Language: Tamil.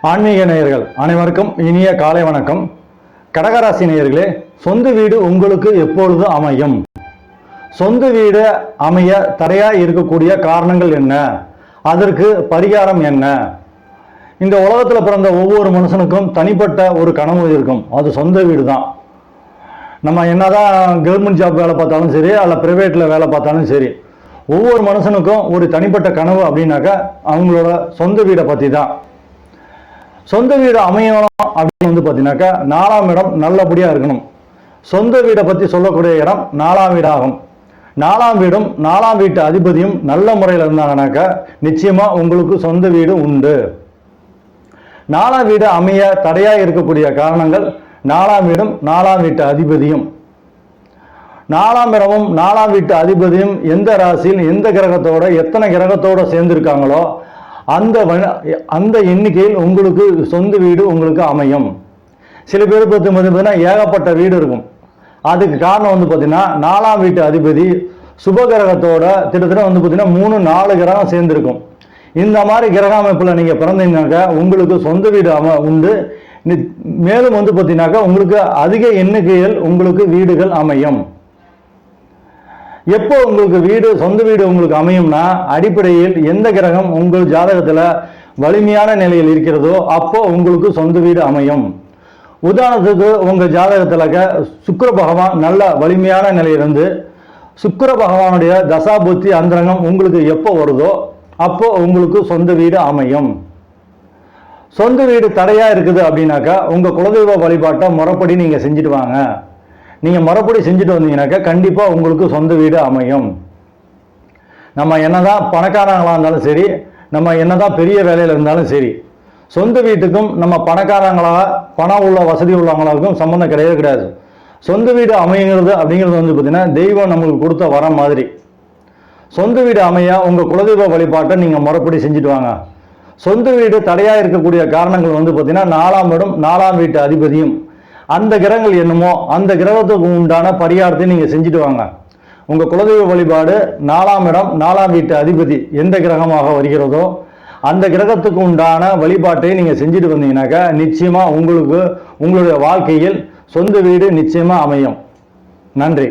ஆன்மீக நேயர்கள் அனைவருக்கும் இனிய காலை வணக்கம். கடகராசி நேயர்களே, சொந்த வீடு உங்களுக்கு எப்பொழுது அமையும்? சொந்த வீடு அமைய தடையாய் இருக்கக்கூடிய காரணங்கள் என்ன? அதற்கு பரிகாரம் என்ன? இந்த உலகத்தில் பிறந்த ஒவ்வொரு மனுஷனுக்கும் தனிப்பட்ட ஒரு கனவு இருக்கும். அது சொந்த வீடு தான். நம்ம என்னதான் கவர்மெண்ட் ஜாப் வேலை பார்த்தாலும் சரி, அல்ல பிரைவேட்டில் வேலை பார்த்தாலும் சரி, ஒவ்வொரு மனுஷனுக்கும் ஒரு தனிப்பட்ட கனவு அப்படின்னாக்கா அவங்களோட சொந்த வீடை பற்றி தான். சொந்த வீடு அமையணும் அப்படின்னு பார்த்தீங்கன்னாக்கா 4ஆம் இடம் நல்லபடியாக இருக்கணும். சொந்த வீடை பற்றி சொல்லக்கூடிய இடம் 4ஆம் வீடாகும். 4ஆம் வீடும் 4ஆம் வீட்டு அதிபதியும் நல்ல முறையில் இருந்தாங்கனாக்கா நிச்சயமாக உங்களுக்கு சொந்த வீடு உண்டு. 4ஆம் வீடு அமைய தடையாக இருக்கக்கூடிய காரணங்கள் 4ஆம் வீடும் 4ஆம் வீட்டு அதிபதியும். 4ஆம் இடமும் 4ஆம் வீட்டு அதிபதியும் எந்த ராசியில் எந்த கிரகத்தோட எத்தனை கிரகத்தோட சேர்ந்திருக்காங்களோ அந்த எண்ணிக்கையில் உங்களுக்கு சொந்த வீடு உங்களுக்கு அமையும். சில பேர் பார்த்தீங்கன்னா ஏகப்பட்ட வீடு இருக்கும். அதுக்கு காரணம் பார்த்தீங்கன்னா 4ஆம் வீட்டு அதிபதி சுப கிரகத்தோட கிட்டத்தட்ட பார்த்தீங்கன்னா 3-4 கிரகம் சேர்ந்திருக்கும். இந்த மாதிரி கிரக அமைப்பில் நீங்கள் பிறந்தீங்கன்னாக்கா உங்களுக்கு சொந்த வீடு உண்டு. மேலும் பார்த்தீங்கன்னாக்கா உங்களுக்கு அதிக எண்ணிக்கையில் உங்களுக்கு வீடுகள் அமையும். எப்போ உங்களுக்கு சொந்த வீடு உங்களுக்கு அமையும்னா, அடிப்படையில் எந்த கிரகம் உங்கள் ஜாதகத்தில் வலிமையான நிலையில் இருக்கிறதோ அப்போ உங்களுக்கு சொந்த வீடு அமையும். உதாரணத்துக்கு உங்கள் ஜாதகத்தில் சுக்கிர பகவான் நல்ல வலிமையான நிலையிலிருந்து சுக்கிர பகவானுடைய தசாபுத்தி அந்தரங்கம் உங்களுக்கு எப்போ வருதோ அப்போ உங்களுக்கு சொந்த வீடு அமையும். சொந்த வீடு தடையாக இருக்குது அப்படின்னாக்கா உங்கள் குலதெய்வ வழிபாட்டை முறைப்படி நீங்கள் செஞ்சுட்டு வாங்க. நீங்கள் முறைப்படி செஞ்சுட்டு வந்தீங்கன்னாக்கா கண்டிப்பாக உங்களுக்கு சொந்த வீடு அமையும். நம்ம என்னதான் பணக்காரங்களாக இருந்தாலும் சரி, நம்ம என்னதான் பெரிய வேலையில் இருந்தாலும் சரி, சொந்த வீட்டுக்கும் நம்ம பணக்காரங்களாக பணம் உள்ள வசதி உள்ளவங்களுக்கும் சம்மந்தம் கிடையாது. சொந்த வீடு அமைங்கிறது அப்படிங்கிறது பார்த்தீங்கன்னா தெய்வம் நம்மளுக்கு கொடுத்த வரம் மாதிரி. சொந்த வீடு அமைய உங்கள் குலதெய்வ வழிபாட்டை நீங்கள் முறைப்படி செஞ்சுட்டு வாங்க. சொந்த வீடு தடையாக இருக்கக்கூடிய காரணங்கள் பார்த்தீங்கன்னா 4ஆம் இடம் 4ஆம் வீட்டு அதிபதியும் அந்த கிரகங்கள் என்னமோ அந்த கிரகத்துக்கு உண்டான பரிகாரத்தை நீங்கள் செஞ்சுட்டு வாங்க. உங்கள் குலதெய்வ வழிபாடு 4ஆம் இடம் 4ஆம் வீட்டு அதிபதி எந்த கிரகமாக வருகிறதோ அந்த கிரகத்துக்கு உண்டான வழிபாட்டை நீங்கள் செஞ்சுட்டு வந்தீங்கன்னாக்கா நிச்சயமாக உங்களுக்கு உங்களுடைய வாழ்க்கையில் சொந்த வீடு நிச்சயமாக அமையும். நன்றி.